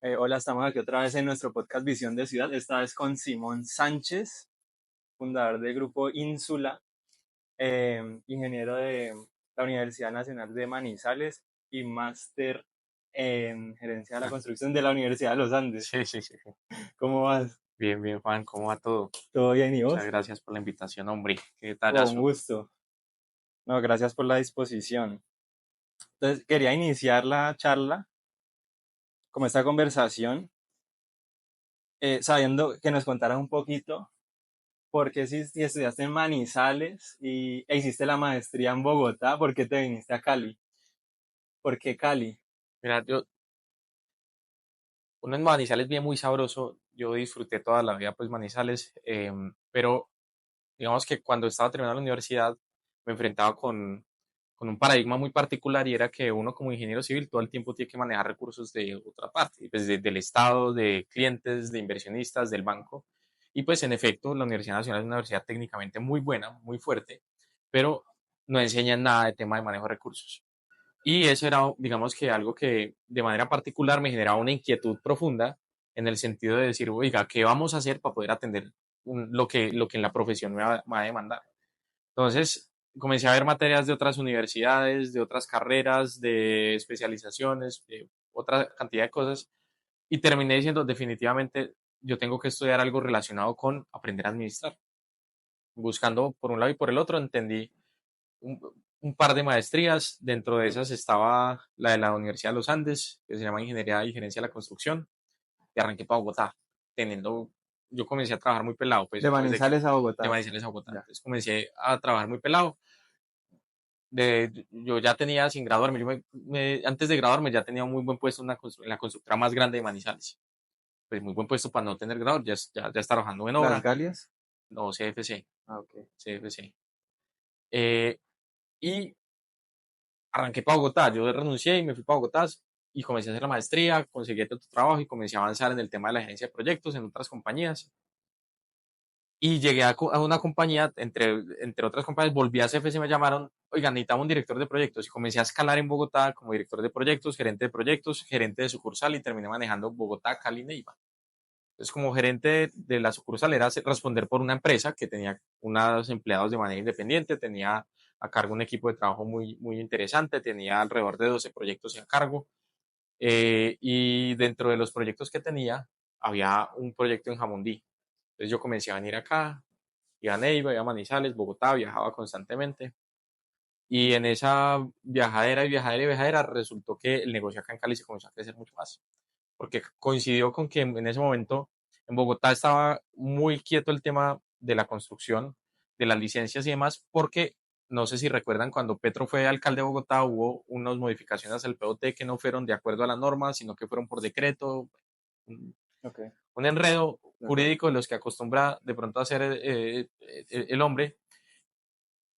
Hola, estamos aquí otra vez en nuestro podcast Visión de Ciudad, esta vez con Simón Sánchez, fundador del grupo Ínsula, ingeniero de la Universidad Nacional de Manizales y máster en gerencia de la Ah, construcción de la Universidad de los Andes. sí, sí, sí, sí. ¿Cómo vas? Bien, bien, Juan, ¿cómo va todo? ¿Todo bien y Muchas vos? gracias por la invitación, hombre. Qué Con detallazo. gusto. No, gracias por la disposición. Entonces, quería iniciar la charla, como esta conversación, sabiendo que nos contaras un poquito. Porque si estudiaste en Manizales e hiciste la maestría en Bogotá, ¿por qué te viniste a Cali? ¿Por qué Cali? Mira, uno en Manizales bien muy sabroso. Yo disfruté toda la vida, pues, Manizales, pero digamos que cuando estaba terminando la universidad me enfrentaba con un paradigma muy particular y era que uno como ingeniero civil todo el tiempo tiene que manejar recursos de otra parte, pues del Estado, de clientes, de inversionistas, del banco. Y pues en efecto, la Universidad Nacional es una universidad técnicamente muy buena, muy fuerte, pero no enseñan nada de tema de manejo de recursos. Y eso era, digamos que algo que de manera particular me generaba una inquietud profunda en el sentido de decir, oiga, ¿qué vamos a hacer para poder atender lo que en la profesión me va a demandar? Entonces, comencé a ver materias de otras universidades, de otras carreras, de especializaciones, de otra cantidad de cosas, y terminé diciendo, definitivamente, yo tengo que estudiar algo relacionado con aprender a administrar. Buscando por un lado y por el otro, entendí un, un par de maestrías. Dentro de esas estaba la de la Universidad de los Andes, que se llama Ingeniería y Gerencia de la Construcción, y arranqué para Bogotá, teniendo, yo comencé a trabajar muy pelado, pues De yo Manizales a de Bogotá. Manizales a Bogotá, Ya. entonces comencé a trabajar muy pelado. Yo ya tenía, sin graduarme, antes de graduarme ya tenía un muy buen puesto en la constructora más grande de Manizales. Pues muy buen puesto para no tener grado, ya está trabajando en ¿Las obra, Galias? no, CFC, Ah, ok. CFC. Eh, y arranqué para Bogotá, yo renuncié y me fui para Bogotá y comencé a hacer la maestría, conseguí otro trabajo y comencé a avanzar en el tema de la agencia de proyectos en otras compañías. Y llegué a una compañía, entre otras compañías, volví a CFC, me llamaron, oigan, necesitamos un director de proyectos. Y comencé a escalar en Bogotá como director de proyectos, gerente de sucursal y terminé manejando Bogotá, Cali, Neiva. Entonces, como gerente de la sucursal era responder por una empresa que tenía unos empleados de manera independiente, tenía a cargo un equipo de trabajo muy, muy interesante, tenía alrededor de 12 proyectos a cargo. Y dentro de los proyectos que tenía, había un proyecto en Jamundí. Entonces yo comencé a venir acá, iba a Neiva, iba a Manizales, Bogotá, viajaba constantemente. Y en esa viajadera y viajadera y viajadera resultó que el negocio acá en Cali se comenzó a crecer mucho más. Porque coincidió con que en ese momento en Bogotá estaba muy quieto el tema de la construcción, de las licencias y demás, porque no sé si recuerdan cuando Petro fue alcalde de Bogotá hubo unas modificaciones al POT que no fueron de acuerdo a las normas, sino que fueron por decreto, Ok, un enredo de acuerdo. jurídico de los que acostumbra de pronto a hacer el hombre.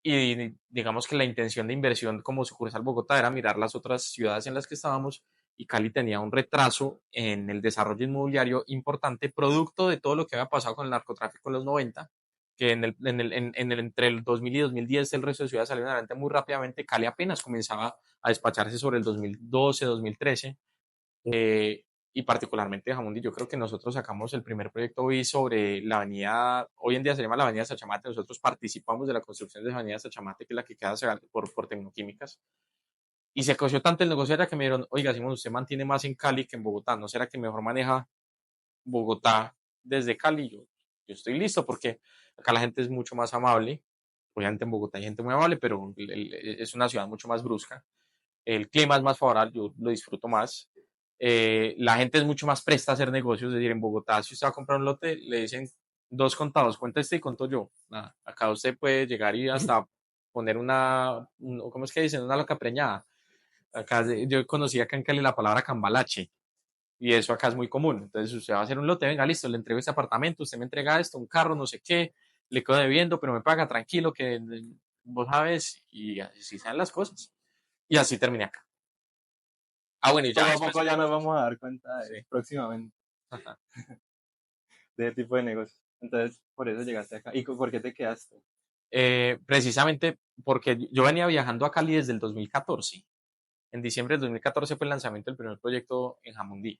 Y digamos que la intención de inversión como sucursal Bogotá era mirar las otras ciudades en las que estábamos, y Cali tenía un retraso en el desarrollo inmobiliario importante, producto de todo lo que había pasado con el narcotráfico en los 90, que entre el 2000 y 2010 el resto de ciudades salieron adelante muy rápidamente. Cali apenas comenzaba a despacharse sobre el 2012, 2013. Y particularmente Jamundí, yo creo que nosotros sacamos el primer proyecto hoy sobre la avenida, hoy en día se llama la avenida Sachamate. Nosotros participamos de la construcción de la avenida Sachamate, que es la que queda por Tecnoquímicas. Y se coció tanto el negocio era que me dijeron, oiga, Simón, usted mantiene más en Cali que en Bogotá, ¿no será que mejor maneja Bogotá desde Cali? Yo estoy listo porque acá la gente es mucho más amable. Obviamente en Bogotá hay gente muy amable, pero es una ciudad mucho más brusca. El clima es más favorable, yo lo disfruto más. La gente es mucho más presta a hacer negocios, es decir, en Bogotá, si usted va a comprar un lote, le dicen dos contados, cuenta este y conto yo. Nada, acá usted puede llegar y hasta poner ¿cómo es que dicen? Una loca preñada. Acá yo conocí acá en Cali la palabra cambalache, y eso acá es muy común. Entonces usted va a hacer un lote, venga, listo, le entrego este apartamento, usted me entrega esto, un carro, no sé qué, le quedo debiendo, pero me paga tranquilo, que vos sabes, y así sean las cosas. Y así terminé acá. Ah, bueno, y ya Poco a después. poco ya nos vamos a dar cuenta de Sí. próximamente Ajá. de ese tipo de negocios. Entonces, por eso llegaste acá. ¿Y por qué te quedaste? Precisamente porque yo venía viajando a Cali desde el 2014. En diciembre del 2014 fue el lanzamiento del primer proyecto en Jamundí.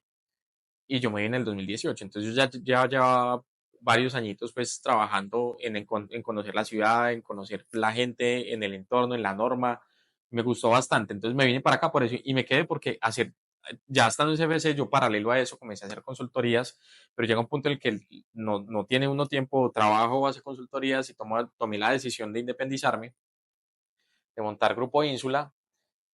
y yo me vine en el 2018. Entonces yo ya llevaba varios añitos pues trabajando en conocer la ciudad, en conocer la gente, en el entorno, en la norma. Me gustó bastante. Entonces me vine para acá por eso y me quedé porque ya estando en CFC, yo paralelo a eso comencé a hacer consultorías, pero llega un punto en el que no tiene uno tiempo, trabajo o hace consultorías y tomé la decisión de independizarme, de montar Grupo Ínsula,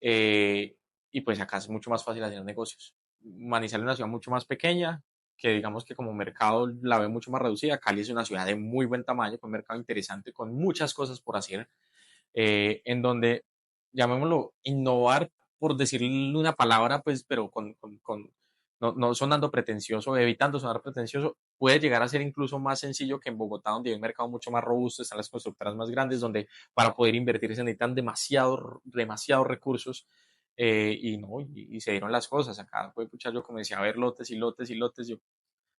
eh, y pues acá es mucho más fácil hacer negocios. Manizales es una ciudad mucho más pequeña, que digamos que como mercado la ve mucho más reducida. Cali es una ciudad de muy buen tamaño, con un mercado interesante, con muchas cosas por hacer, en donde, llamémoslo, innovar, por decirle una palabra, pues, pero no sonando pretencioso, evitando sonar pretencioso, puede llegar a ser incluso más sencillo que en Bogotá, donde hay un mercado mucho más robusto, están las constructoras más grandes, donde para poder invertir se necesitan demasiados recursos, y se dieron las cosas. Acá, pues, pucha, yo comencé a ver lotes y lotes y lotes, yo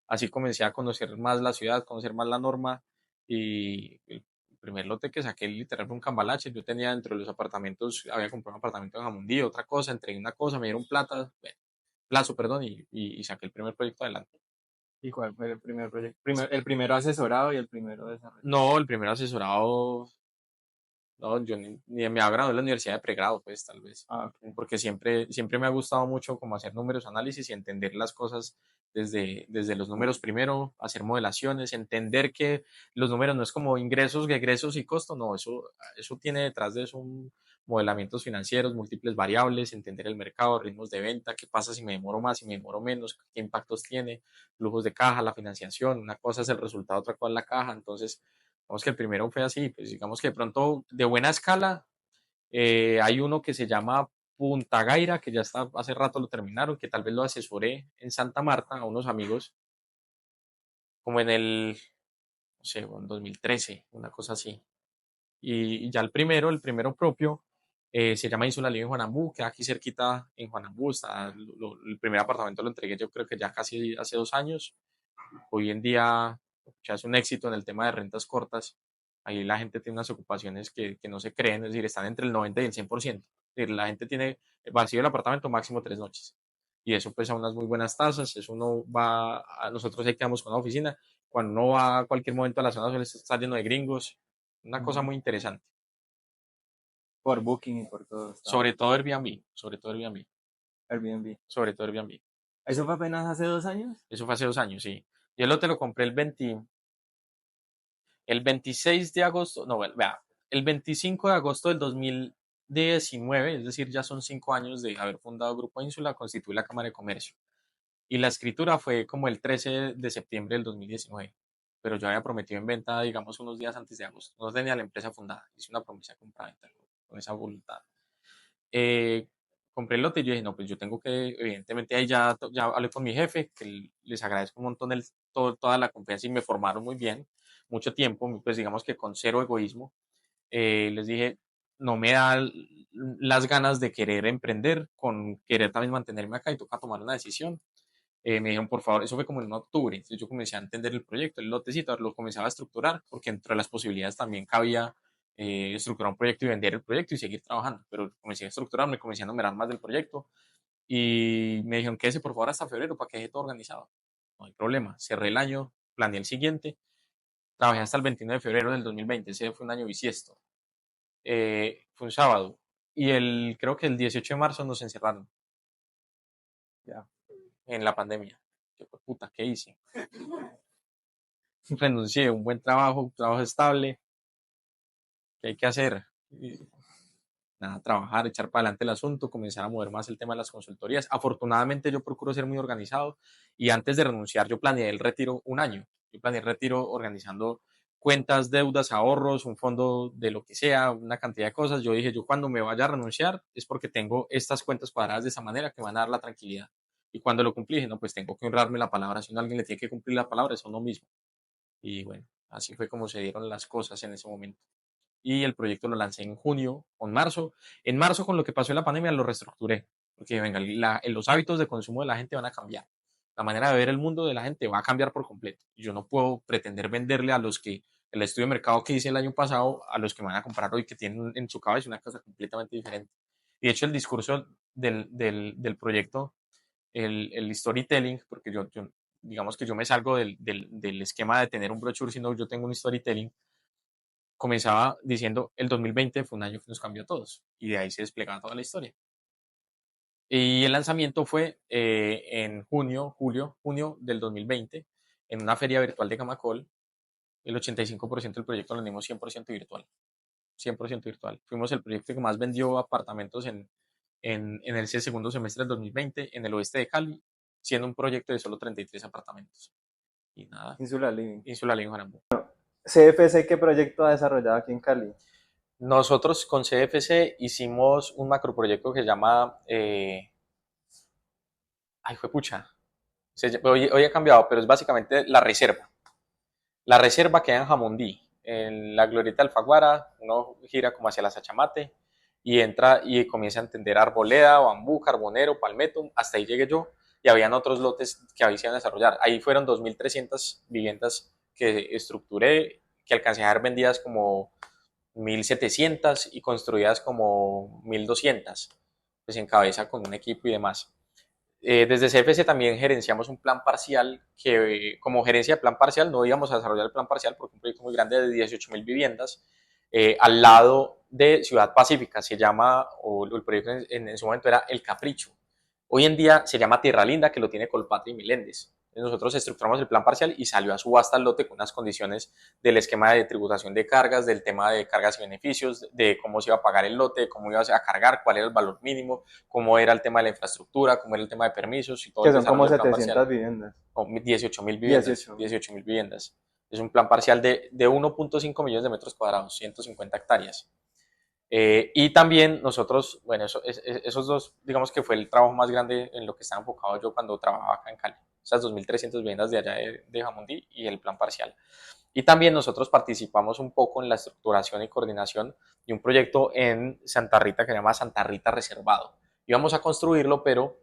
así comencé a conocer más la ciudad, conocer más la norma, y el primer lote que saqué literal fue un cambalache. Yo tenía dentro de los apartamentos, había comprado un apartamento en Jamundí, otra cosa, entregué una cosa, me dieron plazo, perdón, y saqué el primer proyecto adelante. ¿Y cuál fue el primer proyecto? El primero asesorado y el primero desarrollado. No, el primer asesorado, no, yo ni me había graduado en la universidad de pregrado, pues tal vez, Ah, ok. porque siempre me ha gustado mucho como hacer números, análisis y entender las cosas desde los números primero, hacer modelaciones, entender que los números no es como ingresos, egresos y costo, no, eso tiene detrás de eso modelamientos financieros, múltiples variables, entender el mercado, ritmos de venta, qué pasa si me demoro más, si me demoro menos, qué impactos tiene, flujos de caja, la financiación, una cosa es el resultado, otra cosa es la caja. Entonces digamos que el primero fue así, pues digamos que de pronto de buena escala, hay uno que se llama Punta Gaira, que ya está, hace rato lo terminaron, que tal vez lo asesoré en Santa Marta a unos amigos, como no sé, en 2013, una cosa así. Y ya el primero propio, se llama Ínsula Live en Juanambú, que aquí cerquita en Juanambú está, el primer apartamento lo entregué yo creo que ya casi hace 2 años. Hoy en día ya es un éxito en el tema de rentas cortas. Ahí la gente tiene unas ocupaciones que no se creen, es decir, están entre el 90 y el 100%. Es decir, la gente tiene vacío el apartamento máximo 3 noches. Y eso pues a unas muy buenas tasas. Eso uno va, nosotros ahí quedamos con la oficina. Cuando uno va a cualquier momento a la zona suele estar lleno de gringos. Una cosa Ujú. muy interesante. Por Booking y por todo está Sobre todo Airbnb, sobre todo Airbnb, Airbnb. sobre todo Airbnb. ¿Eso fue apenas hace 2 años? Eso fue hace 2 años, sí. Yo el lote lo compré el 26 de agosto, no, vea, el 25 de agosto del 2019, es decir, ya son 5 años de haber fundado Grupo Ínsula, constituí la Cámara de Comercio. Y la escritura fue como el 13 de septiembre del 2019. Pero yo había prometido en venta, digamos, unos días antes de agosto. No tenía la empresa fundada, hice una promesa de compra-venta con esa voluntad. Eh, Compré el lote y yo dije, no, pues yo tengo que, evidentemente ahí ya hablé con mi jefe, que les agradezco un montón toda la confianza y me formaron muy bien, mucho tiempo, pues digamos que con cero egoísmo. Les dije, no me da las ganas de querer emprender, con querer también mantenerme acá y toca tomar una decisión. Me dijeron, por favor, eso fue como en octubre, entonces yo comencé a entender el proyecto, el lotecito, lo comenzaba a estructurar, porque entre las posibilidades también cabía estructurar un proyecto y vender el proyecto y seguir trabajando, pero comencé a estructurarme, comencé a numerar más del proyecto y me dijeron, quédese por favor hasta febrero para que deje todo organizado. No hay problema, cerré el año, planeé el siguiente, trabajé hasta el 29 de febrero del 2020, ese fue un año bisiesto. Fue un sábado y creo que el 18 de marzo nos encerraron Ya. en la pandemia. Yo, pues, puta, ¿qué hice? Renuncié a un buen trabajo, un trabajo estable, ¿qué hay que hacer? Y nada, trabajar, echar para adelante el asunto, comenzar a mover más el tema de las consultorías. Afortunadamente yo procuro ser muy organizado y antes de renunciar yo planeé el retiro un año. Yo planeé el retiro organizando cuentas, deudas, ahorros, un fondo de lo que sea, una cantidad de cosas. Yo dije, yo cuando me vaya a renunciar es porque tengo estas cuentas cuadradas de esa manera que van a dar la tranquilidad. Y cuando lo cumplí, dije, no, pues tengo que honrarme la palabra. Si a alguien le tiene que cumplir la palabra, es a uno mismo. Y bueno, así fue como se dieron las cosas en ese momento. Y el proyecto lo lancé en junio o en marzo. En marzo, con lo que pasó en la pandemia, lo reestructuré. Porque venga, los hábitos de consumo de la gente van a cambiar. La manera de ver el mundo de la gente va a cambiar por completo. Y yo no puedo pretender venderle a los que el estudio de mercado que hice el año pasado, a los que van a comprar hoy, que tienen en su cabeza una cosa completamente diferente. Y de hecho, el discurso del proyecto el storytelling, porque digamos que yo me salgo del esquema de tener un brochure, sino yo tengo un storytelling. Comenzaba diciendo, el 2020 fue un año que nos cambió a todos, y de ahí se desplegaba toda la historia. Y el lanzamiento fue en junio del 2020, en una feria virtual de Camacol. El 85% del proyecto lo dimos 100% virtual. 100% virtual. Fuimos el proyecto que más vendió apartamentos en el segundo semestre del 2020 en el oeste de Cali, siendo un proyecto de solo 33 apartamentos. Y nada, Insula Living. Insula Living Jarambo. CFC, ¿qué proyecto ha desarrollado aquí en Cali? Nosotros con CFC hicimos un macroproyecto que se llama... ay, fue pucha. Hoy ha cambiado, pero es básicamente La Reserva. La Reserva queda en Jamundí, en la Glorieta Alfaguara. Uno gira como hacia la Sachamate y entra y comienza a entender Arboleda, Bambú, Carbonero, Palmetto. Hasta ahí llegué yo, y habían otros lotes que ahí se iban a desarrollar. Ahí fueron 2.300 viviendas que estructuré, que alcancé a ver vendidas como 1.700 y construidas como 1.200, pues en cabeza con un equipo y demás. Desde CFC también gerenciamos un plan parcial que, como gerencia de plan parcial, no íbamos a desarrollar el plan parcial porque es un proyecto muy grande de 18.000 viviendas, al lado de Ciudad Pacífica. Se llama, o el proyecto en su momento era El Capricho. Hoy en día se llama Tierra Linda, que lo tiene Colpatria y Miléndez. Nosotros estructuramos el plan parcial y salió a subasta el lote con unas condiciones del esquema de tributación de cargas, del tema de cargas y beneficios, de cómo se iba a pagar el lote, cómo iba a cargar, cuál era el valor mínimo, cómo era el tema de la infraestructura, cómo era el tema de permisos y todo Que el son desarrollo como del plan parcial. 700 viviendas. 18.000 viviendas, 18. 18.000 viviendas. Es un plan parcial de 1.5 millones de metros cuadrados, 150 hectáreas. Y también nosotros, bueno, esos dos, digamos que fue el trabajo más grande en lo que estaba enfocado yo cuando trabajaba acá en Cali. Esas 2.300 viviendas de allá de Jamundí y el plan parcial. Y también nosotros participamos un poco en la estructuración y coordinación de un proyecto en Santa Rita que se llama Santa Rita Reservado. Íbamos a construirlo, pero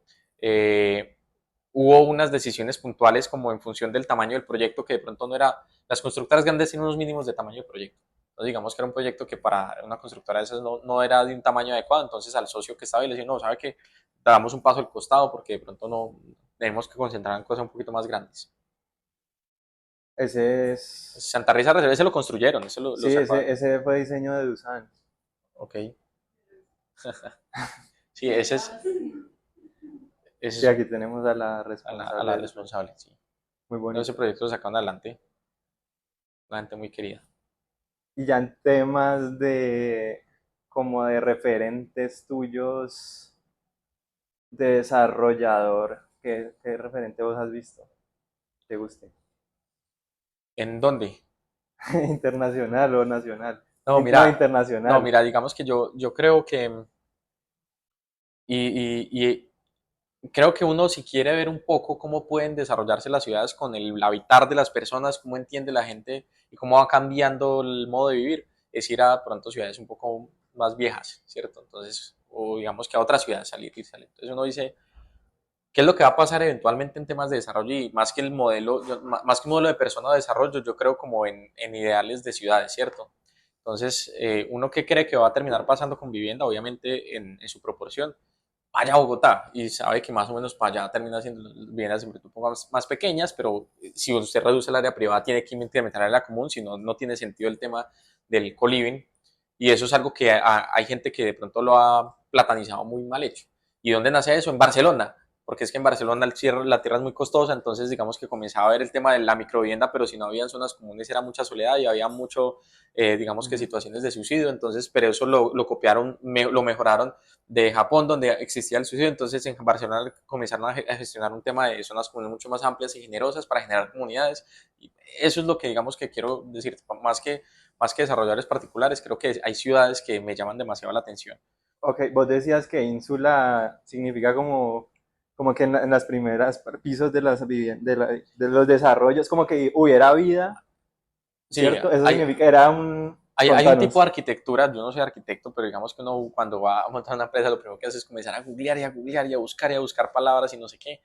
hubo unas decisiones puntuales como en función del tamaño del proyecto que de pronto no era, las constructoras grandes tienen unos mínimos de tamaño de proyecto. Entonces digamos que era un proyecto que para una constructora de esas no era de un tamaño adecuado. Entonces al socio que estaba y le decía, no, sabe que damos un paso al costado porque de pronto no tenemos que concentrar en cosas un poquito más grandes. Ese es. Santa Rita Reserva, ese lo construyeron, ese lo Sí, sacó. ese fue diseño de Dusan. Ok. Sí, ese Sí, es aquí tenemos a la a la responsable. responsable, sí. Muy No, ese bonito. proyecto lo sacaron adelante, la gente muy querida. Y ya en temas de como de referentes tuyos de desarrollador, ¿qué referente vos has visto? ¿Te guste? ¿En dónde? ¿Internacional o nacional? No, No, mira, no, internacional. mira, digamos que yo creo que, y creo que uno si quiere ver un poco cómo pueden desarrollarse las ciudades con el habitar de las personas, cómo entiende la gente y cómo va cambiando el modo de vivir, es ir a pronto ciudades un poco más viejas, ¿cierto? Entonces, o digamos que a otras ciudades salir y salir. Entonces uno dice, ¿qué es lo que va a pasar eventualmente en temas de desarrollo? Y más que el modelo, más que un modelo de persona de desarrollo, yo creo como en ideales de ciudades, ¿cierto? Entonces, uno que cree que va a terminar pasando con vivienda, obviamente en su proporción, vaya a Bogotá y sabe que más o menos para allá termina siendo viviendas siempre un poco más pequeñas, pero si usted reduce el área privada tiene que incrementar el área común, si no, no tiene sentido el tema del co-living. Y eso es algo que hay gente que de pronto lo ha platanizado muy mal hecho. ¿Y dónde nace eso? En Barcelona, porque es que en Barcelona la tierra es muy costosa, entonces digamos que comenzaba a ver el tema de la microvivienda, pero si no había zonas comunes era mucha soledad y había mucho, digamos que situaciones de suicidio, entonces, pero eso lo copiaron, lo mejoraron de Japón, donde existía el suicidio. Entonces en Barcelona comenzaron a gestionar un tema de zonas comunes mucho más amplias y generosas para generar comunidades. Y eso es lo que digamos que quiero decir, más que desarrolladores particulares, creo que hay ciudades que me llaman demasiado la atención. Ok, vos decías que ínsula significa como que en las primeras pisos de las de los desarrollos, como que hubiera vida, Sí, ¿cierto? Eso significa, era un. hay un tipo Contanos. de arquitectura, yo no soy arquitecto, pero digamos que uno cuando va a montar una empresa lo primero que hace es comenzar a googlear y a googlear y a buscar palabras y no sé qué.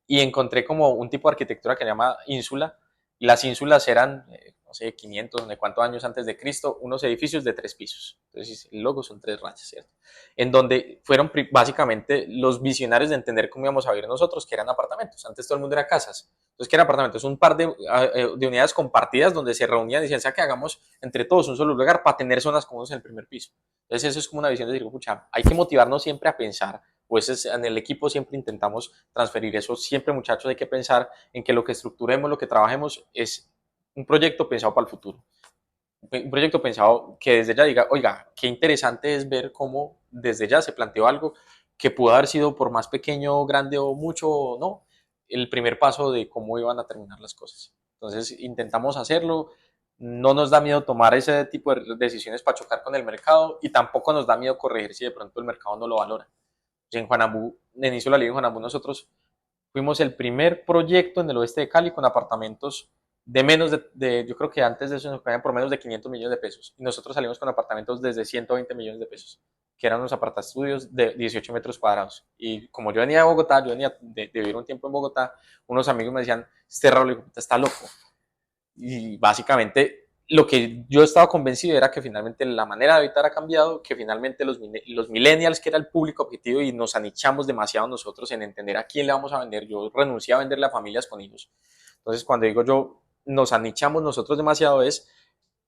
Y encontré como un tipo de arquitectura que se llama ínsula, y las ínsulas eran, no sé, 500, de cuántos años antes de Cristo, unos edificios de 3 pisos. Entonces el logo son 3 rayas, ¿cierto? En donde fueron básicamente los visionarios de entender cómo íbamos a vivir nosotros, que eran apartamentos. Antes todo el mundo era casas. Entonces, ¿qué eran apartamentos? Un par de unidades compartidas donde se reunían y decían, ¿sabes qué? Hagamos entre todos un solo lugar para tener zonas comunes en el primer piso. Entonces eso es como una visión de decir, pucha, hay que motivarnos siempre a pensar, pues en el equipo siempre intentamos transferir eso, siempre muchachos hay que pensar en que lo que estructuremos, lo que trabajemos es un proyecto pensado para el futuro. Un proyecto pensado que desde ya diga, oiga, qué interesante es ver cómo desde ya se planteó algo que pudo haber sido por más pequeño, grande o mucho o no, el primer paso de cómo iban a terminar las cosas. Entonces intentamos hacerlo, no nos da miedo tomar ese tipo de decisiones para chocar con el mercado y tampoco nos da miedo corregir si de pronto el mercado no lo valora. Pues en Juanambú, en Inicio de la Liga en Juanambú, nosotros fuimos el primer proyecto en el oeste de Cali con apartamentos de menos yo creo que antes de eso nos caían por menos de 500 millones de pesos. Y nosotros salimos con apartamentos desde 120 millones de pesos, que eran unos apartaestudios de 18 metros cuadrados. Y como yo venía de Bogotá, yo venía de vivir un tiempo en Bogotá, unos amigos me decían, este Raúl está loco. Y básicamente lo que yo estaba convencido era que finalmente la manera de habitar ha cambiado, que finalmente los millennials, que era el público objetivo, y nos anichamos demasiado nosotros en entender a quién le vamos a vender. Yo renuncié a venderle a familias con hijos. Entonces, cuando digo yo, nos anichamos nosotros demasiado, es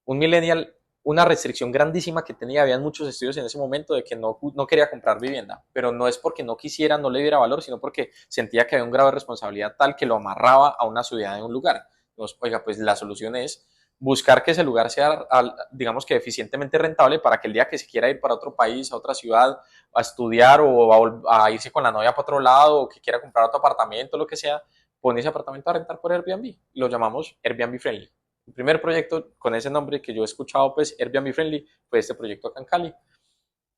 un millennial, una restricción grandísima que tenía, habían muchos estudios en ese momento de que no quería comprar vivienda, pero no es porque no quisiera, no le diera valor, sino porque sentía que había un grado de responsabilidad tal que lo amarraba a una ciudad, en un lugar. Entonces, oiga, pues la solución es buscar que ese lugar sea, digamos que eficientemente rentable para que el día que se quiera ir para otro país, a otra ciudad, a estudiar o a irse con la novia para otro lado, o que quiera comprar otro apartamento, lo que sea, pone ese apartamento a rentar por Airbnb. Lo llamamos Airbnb Friendly. El primer proyecto con ese nombre que yo he escuchado, pues Airbnb Friendly, fue este proyecto acá en Cali.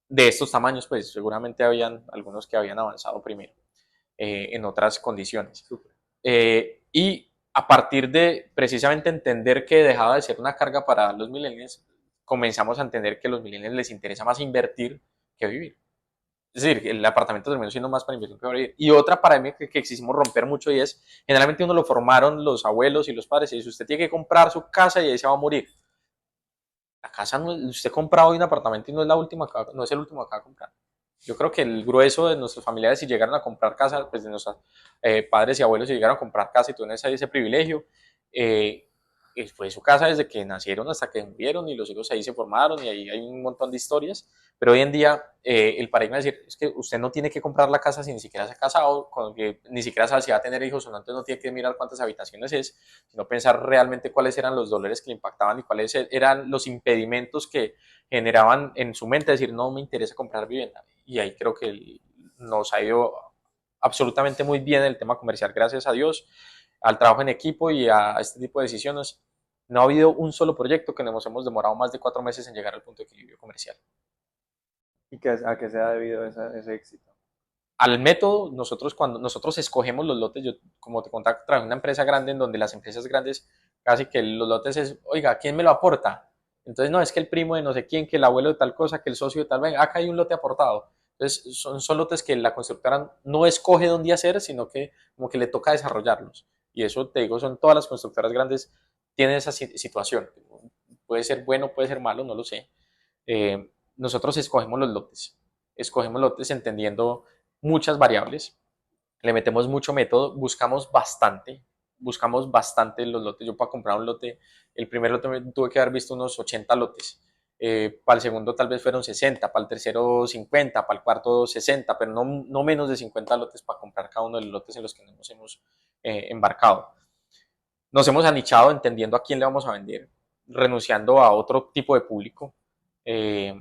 De estos tamaños, pues seguramente habían algunos que habían avanzado primero en otras condiciones. Y a partir de precisamente entender que dejaba de ser una carga para los millennials, comenzamos a entender que a los millennials les interesa más invertir que vivir. Es decir, el apartamento terminó siendo más para inversión que para vivir. Y otra para mí que quisimos romper mucho y es, generalmente uno lo formaron los abuelos y los padres y dice, usted tiene que comprar su casa y ahí se va a morir. La casa, no, usted compra hoy un apartamento y no es, no es el último que va a comprar. Yo creo que el grueso de nuestros familiares, si llegaron a comprar casa, pues de nuestros padres y abuelos, si llegaron a comprar casa y tuvieron ese privilegio, eh, fue su casa desde que nacieron hasta que murieron y los hijos ahí se formaron y ahí hay un montón de historias. Pero hoy en día el paradigma es decir, es que usted no tiene que comprar la casa si ni siquiera se ha casado, con que ni siquiera sabe si va a tener hijos o no, entonces no tiene que mirar cuántas habitaciones es, sino pensar realmente cuáles eran los dolores que le impactaban y cuáles eran los impedimentos que generaban en su mente decir, no me interesa comprar vivienda. Y ahí creo que nos ha ido absolutamente muy bien el tema comercial, gracias a Dios, al trabajo en equipo y a este tipo de decisiones. No ha habido un solo proyecto que nos hemos demorado más de 4 meses en llegar al punto de equilibrio comercial. ¿Y a qué se ha debido ese éxito? Al método, cuando nosotros escogemos los lotes, yo como te contaba, trabajé en una empresa grande en donde las empresas grandes casi que los lotes es, oiga, ¿quién me lo aporta? Entonces, no, es que el primo de no sé quién, que el abuelo de tal cosa, que el socio de tal, venga, acá hay un lote aportado. Entonces, son lotes que la constructora no escoge dónde hacer, sino que como que le toca desarrollarlos. Y eso, te digo, son todas las constructoras grandes, tienen esa situación. Puede ser bueno, puede ser malo, no lo sé. Nosotros escogemos lotes entendiendo muchas variables, le metemos mucho método, buscamos bastante los lotes. Yo para comprar un lote, el primer lote tuve que haber visto unos 80 lotes. Para el segundo tal vez fueron 60, para el tercero 50, para el cuarto 60, pero no menos de 50 lotes para comprar cada uno de los lotes en los que nos hemos embarcado. Nos hemos anichado entendiendo a quién le vamos a vender, renunciando a otro tipo de público. Eh,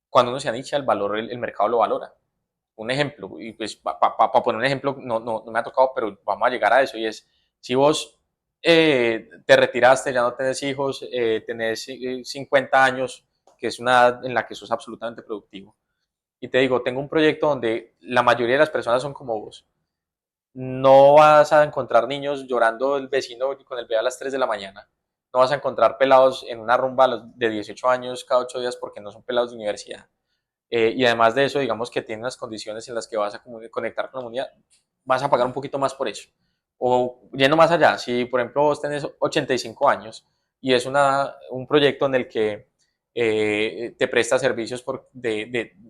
Cuando uno se anicha, el valor, el mercado lo valora. Un ejemplo, y pues para poner un ejemplo, no me ha tocado, pero vamos a llegar a eso, y es, si vos te retiraste, ya no tenés hijos, tenés 50 años, que es una edad en la que sos absolutamente productivo, y te digo, tengo un proyecto donde la mayoría de las personas son como vos, no vas a encontrar niños llorando el vecino con el bebé a las 3 de la mañana, no vas a encontrar pelados en una rumba de 18 años cada 8 días porque no son pelados de universidad. Y además de eso, digamos que tiene unas condiciones en las que vas a conectar con la comunidad, vas a pagar un poquito más por eso. O yendo más allá, si por ejemplo vos tenés 85 años y es un proyecto en el que te presta servicios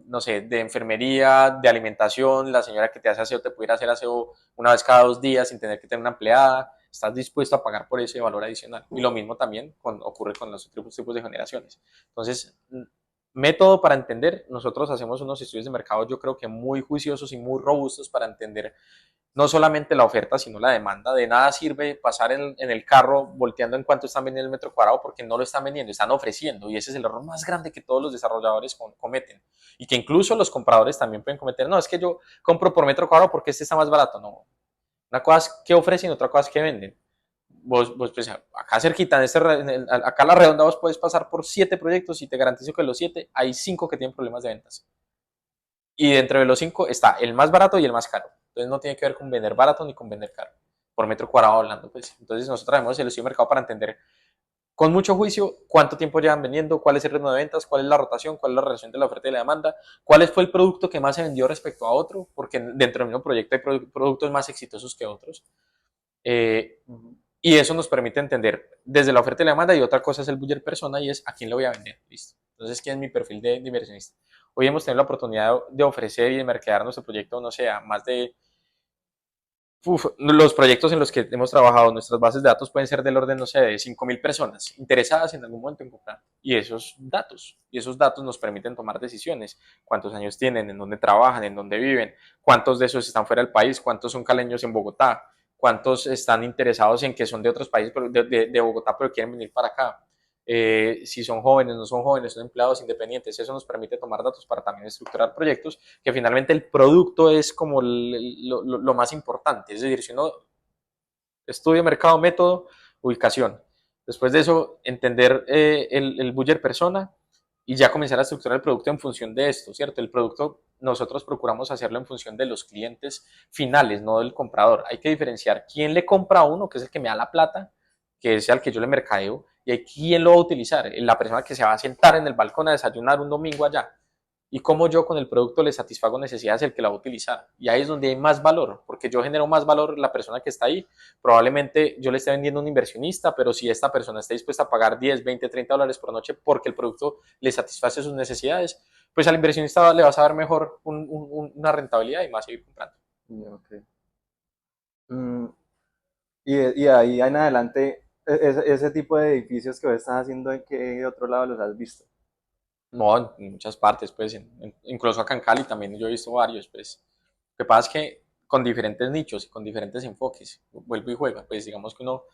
no sé, de enfermería, de alimentación, la señora que te hace aseo te pudiera hacer aseo una vez cada 2 días sin tener que tener una empleada, estás dispuesto a pagar por ese valor adicional. Y lo mismo también ocurre con los otros tipos de generaciones. Entonces, método para entender, nosotros hacemos unos estudios de mercado yo creo que muy juiciosos y muy robustos para entender no solamente la oferta, sino la demanda. De nada sirve pasar en el carro volteando en cuánto están vendiendo el metro cuadrado porque no lo están vendiendo, están ofreciendo. Y ese es el error más grande que todos los desarrolladores cometen. Y que incluso los compradores también pueden cometer. No, es que yo compro por metro cuadrado porque este está más barato. No. Una cosa es que ofrecen, otra cosa es que venden. Vos pues, acá cerquita, acá a la redonda, vos puedes pasar por 7 proyectos y te garantizo que los 7 hay 5 que tienen problemas de ventas. Y dentro de los 5 está el más barato y el más caro. Entonces no tiene que ver con vender barato ni con vender caro, por metro cuadrado hablando. Pues. Entonces nosotros tenemos el estudio de mercado para entender con mucho juicio cuánto tiempo llevan vendiendo, cuál es el ritmo de ventas, cuál es la rotación, cuál es la relación de la oferta y la demanda, cuál fue el producto que más se vendió respecto a otro, porque dentro del mismo proyecto hay productos más exitosos que otros. Eh, y eso nos permite entender desde la oferta y la demanda, y otra cosa es el buyer persona, y es a quién le voy a vender. ¿Listo? Entonces, ¿quién es mi perfil de inversionista? Hoy hemos tenido la oportunidad de ofrecer y de mercadear nuestro proyecto, no sé, a más de los proyectos en los que hemos trabajado, nuestras bases de datos pueden ser del orden, no sé, de 5.000 personas interesadas en algún momento en comprar. Y esos datos nos permiten tomar decisiones. ¿Cuántos años tienen? ¿En dónde trabajan? ¿En dónde viven? ¿Cuántos de esos están fuera del país? ¿Cuántos son caleños en Bogotá? ¿Cuántos están interesados en que son de otros países, de Bogotá, pero quieren venir para acá? Si son jóvenes, no son jóvenes, son empleados independientes. Eso nos permite tomar datos para también estructurar proyectos, que finalmente el producto es como lo más importante. Es decir, si uno estudia mercado, método, ubicación. Después de eso, entender el buyer persona y ya comenzar a estructurar el producto en función de esto, ¿cierto? El producto nosotros procuramos hacerlo en función de los clientes finales, no del comprador. Hay que diferenciar quién le compra a uno, que es el que me da la plata, que es al que yo le mercadeo, y hay quién lo va a utilizar, la persona que se va a sentar en el balcón a desayunar un domingo allá, y cómo yo con el producto le satisfago necesidades el que la va a utilizar. Y ahí es donde hay más valor, porque yo genero más valor la persona que está ahí. Probablemente yo le esté vendiendo a un inversionista, pero si esta persona está dispuesta a pagar 10, 20, 30 dólares por noche porque el producto le satisface sus necesidades, pues al inversionista le vas a dar mejor una rentabilidad y más seguir comprando. Okay. Y ahí en adelante, ese tipo de edificios que vos estás haciendo, ¿en qué otro lado los has visto? No, en muchas partes, pues, incluso acá en Cali también yo he visto varios, pues. Lo que pasa es que con diferentes nichos y con diferentes enfoques, vuelvo y juega, pues digamos que uno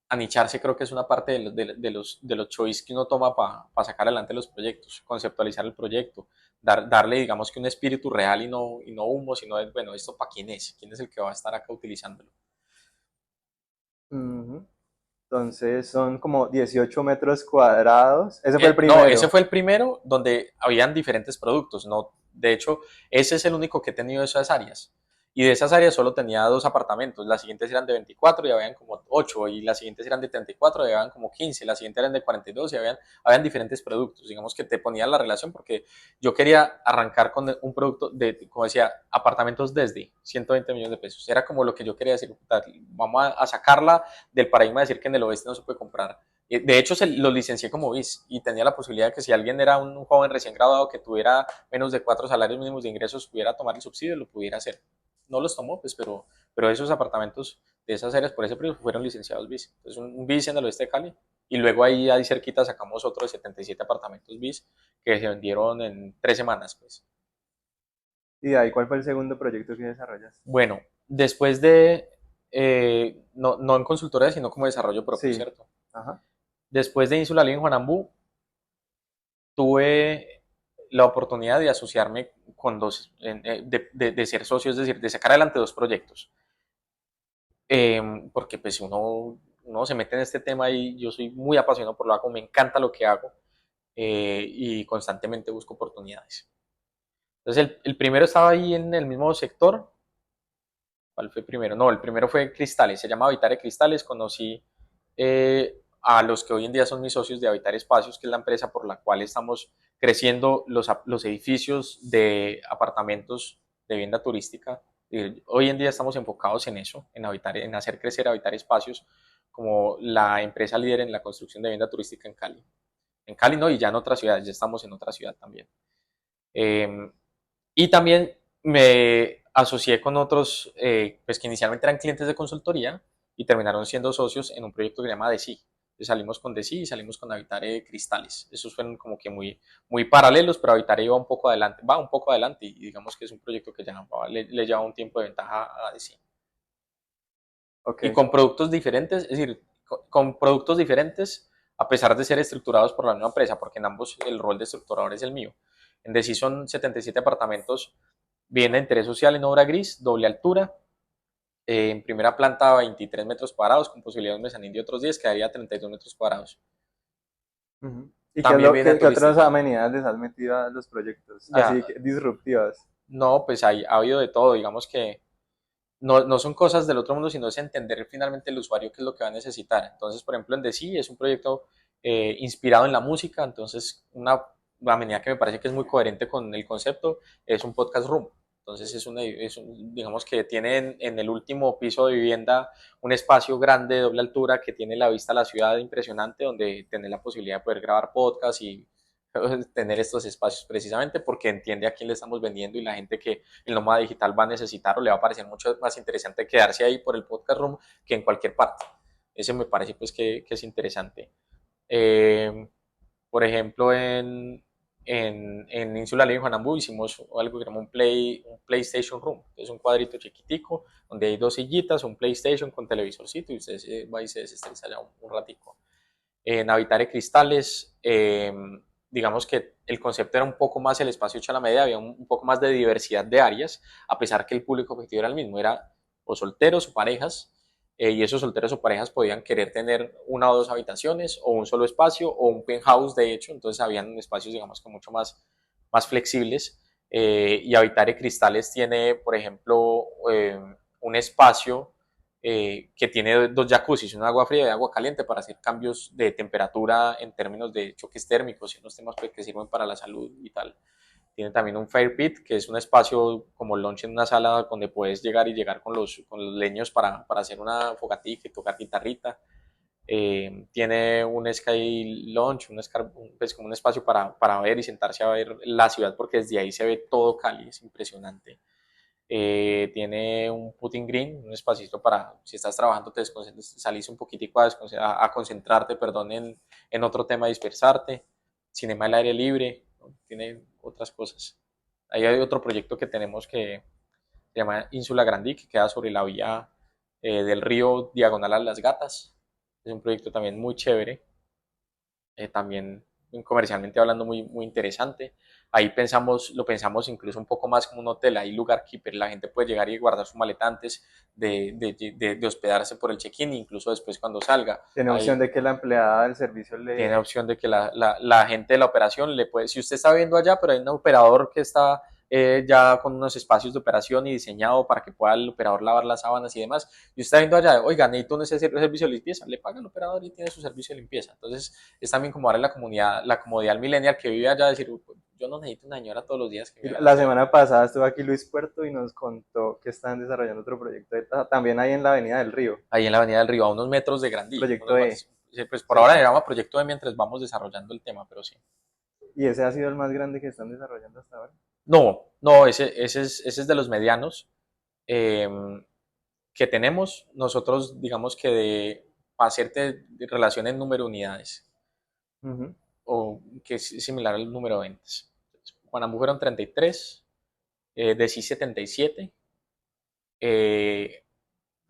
anicharse creo que es una parte de los choice que uno toma para sacar adelante los proyectos, conceptualizar el proyecto, darle digamos que un espíritu real y no humo, sino bueno, esto para quién es el que va a estar acá utilizándolo. Ujú. Entonces son como 18 metros cuadrados. Ese fue el No, ese primero. fue el primero donde habían diferentes productos, ¿no? De hecho, ese es el único que he tenido esas áreas. Y de esas áreas solo tenía 2 apartamentos. Las siguientes eran de 24 y habían como 8. Y las siguientes eran de 34 y habían como 15. Las siguientes eran de 42 y habían diferentes productos. Digamos que te ponían la relación porque yo quería arrancar con un producto de, como decía, apartamentos desde 120 millones de pesos. Era como lo que yo quería decir. Vamos a sacarla del paradigma de decir que en el oeste no se puede comprar. De hecho, lo licencié como BIS y tenía la posibilidad de que si alguien era un joven recién graduado que tuviera menos de 4 salarios mínimos de ingresos, pudiera tomar el subsidio, lo pudiera hacer. No los tomó, pues, pero esos apartamentos de esas áreas por ese precio fueron licenciados BIS. Entonces, un BIS en el oeste de Cali. Y luego ahí cerquita sacamos otro de 77 apartamentos BIS que se vendieron en 3 semanas, pues. ¿Y de ahí cuál fue el segundo proyecto que desarrollas? Bueno, después de, no en consultoría, sino como desarrollo propio, Sí. ¿cierto? Ajá. Después de Insula Living Juanambú, tuve la oportunidad de asociarme con de ser socio, es decir, de sacar adelante 2 proyectos. Porque pues uno se mete en este tema y yo soy muy apasionado por lo que hago, me encanta lo que hago y constantemente busco oportunidades. Entonces el primero estaba ahí en el mismo sector. ¿Cuál fue el primero? No, el primero fue Cristales, se llama Habitar Cristales. Conocí a los que hoy en día son mis socios de Habitar Espacios, que es la empresa por la cual estamos creciendo los edificios de apartamentos de vivienda turística Hoy en día estamos enfocados en eso, en habitar, en hacer crecer Habitar Espacios como la empresa líder en la construcción de vivienda turística en Cali. En Cali no, y ya en otras ciudades, ya estamos en otra ciudad también. Eh, y también me asocié con otros, pues que inicialmente eran clientes de consultoría y terminaron siendo socios en un proyecto que se llama DECI. Salimos con DECI y salimos con Habitare Cristales. Esos fueron como que muy paralelos, pero Habitare iba un poco adelante, va un poco adelante y digamos que es un proyecto que ya le lleva un tiempo de ventaja a DECI. Ok, Y con productos diferentes, es decir, con productos diferentes, a pesar de ser estructurados por la misma empresa, porque en ambos el rol de estructurador es el mío. En DECI son 77 apartamentos, vivienda de interés social en obra gris, doble altura, en primera planta 23 metros cuadrados, con posibilidad de un mezanín de otros 10, quedaría 32 metros cuadrados. ujú. ¿Y qué, es También lo, vivienda qué otras turística. amenidades les has metido a los proyectos? Así Ya, que disruptivas. no, pues ha habido de todo, digamos que no son cosas del otro mundo, sino es entender finalmente el usuario qué es lo que va a necesitar. Entonces, por ejemplo, en DECI es un proyecto inspirado en la música, entonces una amenidad que me parece que es muy coherente con el concepto es un podcast room. Entonces digamos que tiene en el último piso de vivienda un espacio grande de doble altura que tiene la vista a la ciudad impresionante, donde tener la posibilidad de poder grabar podcast y tener estos espacios precisamente porque entiende a quién le estamos vendiendo y la gente que el nómada digital va a necesitar o le va a parecer mucho más interesante quedarse ahí por el podcast room que en cualquier parte. Ese me parece pues que es interesante. Eh, por ejemplo, en Insula Live en Juanambú hicimos algo que se llama un PlayStation Room. Es un cuadrito chiquitico donde hay dos sillitas, un PlayStation con televisorcito y usted va y se desestresa allá un ratico. En Habitare Cristales, digamos que el concepto era un poco más el espacio hecho a la medida, había un poco más de diversidad de áreas, a pesar que el público objetivo era el mismo, era o solteros o parejas, y esos solteros o parejas podían querer tener una o dos habitaciones, o un solo espacio, o un penthouse de hecho, entonces habían espacios, digamos que mucho más flexibles, y Habitare Cristales tiene, por ejemplo, un espacio que tiene dos jacuzzis, una agua fría y agua caliente para hacer cambios de temperatura en términos de choques térmicos y unos temas que sirven para la salud y tal. Tiene también un fire pit, que es un espacio como lunch en una sala donde puedes llegar con los leños para hacer una fogatita y tocar guitarrita. Tiene un Sky Lounge, pues como un espacio para ver y sentarse a ver la ciudad, porque desde ahí se ve todo Cali, es impresionante. Tiene un putting green, un espacito para, si estás trabajando, te salís un poquitico a concentrarte, perdón, en otro tema, dispersarte. Cinema al aire libre, ¿no? Tiene otras cosas. Ahí hay otro proyecto que tenemos que se llama Ínsula Grandí, que queda sobre la vía del río diagonal a Las Gatas. Es un proyecto también muy chévere, también comercialmente hablando muy interesante. Ahí lo pensamos incluso un poco más como un hotel, ahí lugar keeper, la gente puede llegar y guardar su maleta antes de hospedarse por el check-in, incluso después cuando salga. Tiene opción Ahí de que la empleada del servicio tiene le... opción de que la gente de la operación le puede, si usted está viendo allá, pero hay un operador que está ya con unos espacios de operación y diseñado para que pueda el operador lavar las sábanas y demás, y usted está viendo allá, oiga, necesito un servicio de limpieza, le paga el operador y tiene su servicio de limpieza. Entonces, es también como darle la comodidad al millennial que vive allá, decir, yo no necesito una señora todos los días que me haga La aseo. semana pasada estuvo aquí Luis Puerto y nos contó que están desarrollando otro proyecto también ahí en la Avenida del Río, Ahí en la Avenida del Río, a unos metros de Grandí, proyecto E, pues por ahora le ¿cierto? llama proyecto de mientras vamos desarrollando el tema, pero sí. Y ese ha sido el más grande que están desarrollando hasta ahora. No, ese es de los medianos eh, que tenemos. Nosotros, digamos que para hacerte relación en número de unidades, Ujú. o que es similar al número de ventas. Juanambú fueron 33, Decí 77, eh,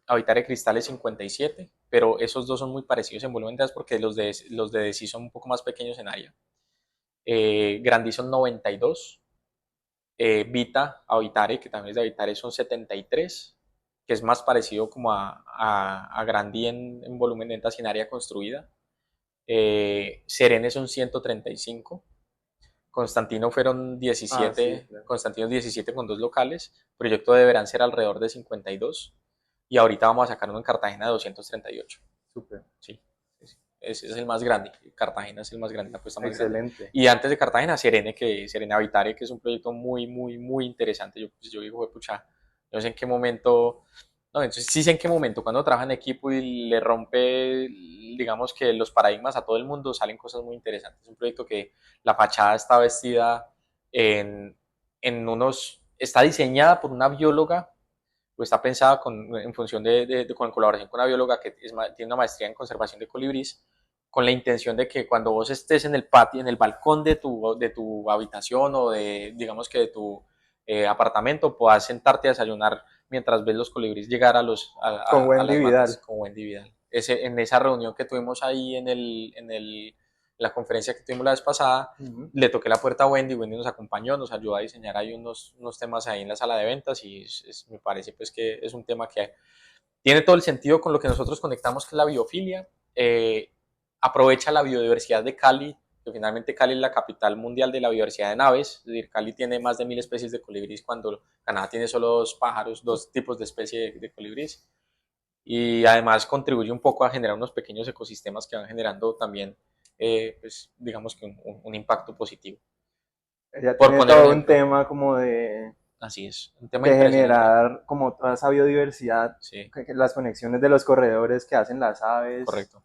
Habitare Cristales 57, pero esos dos son muy parecidos en volumen de ventas porque los de Decí son un poco más pequeños en área. Grandi son 92, Vita, Habitare, que también es de Habitare, son 73, que es más parecido como a Grandi en volumen de ventas y en área construida. Serene son 135, Constantino fueron Ah, sí, 17, claro. Constantino 17 con dos locales, proyecto deberán ser alrededor de 52 y ahorita vamos a sacar uno en Cartagena de 238. Súper. Sí, ese es el más grande, Cartagena es el más grande, la apuesta más grande. Excelente. Y antes de Cartagena, Serene Habitare, que es un proyecto muy interesante. Yo digo, pucha, no sé en qué momento, no, entonces sí sé en qué momento, cuando trabaja en equipo y le rompe, digamos que los paradigmas a todo el mundo, salen cosas muy interesantes. Es un proyecto que la fachada está vestida en, está diseñada por una bióloga, o está pensada en función con colaboración con una bióloga que tiene una maestría en conservación de colibrís, con la intención de que cuando vos estés en el patio, en el balcón de tu habitación o digamos que de tu apartamento, puedas sentarte a desayunar mientras ves los colibríes llegar Con a Wendy las matas, Vidal. con Wendy Vidal. En esa reunión que tuvimos ahí la conferencia que tuvimos la vez pasada, Ujú. le toqué la puerta a Wendy, Wendy nos acompañó, nos ayudó a diseñar ahí unos temas ahí en la sala de ventas y me parece pues que es un tema que tiene todo el sentido con lo que nosotros conectamos, que es la biofilia. Aprovecha la biodiversidad de Cali, que finalmente Cali es la capital mundial de la biodiversidad de naves, es decir, Cali tiene más de 1000 especies de colibrís cuando Canadá tiene solo dos pájaros, dos tipos de especie de colibrís, y además contribuye un poco a generar unos pequeños ecosistemas que van generando también, pues, digamos que un impacto positivo. Ella Por tiene poner un todo un ejemplo, tema como de, así es, un tema de impresionante. generar como toda esa biodiversidad, Sí, las conexiones de los corredores que hacen las aves. correcto.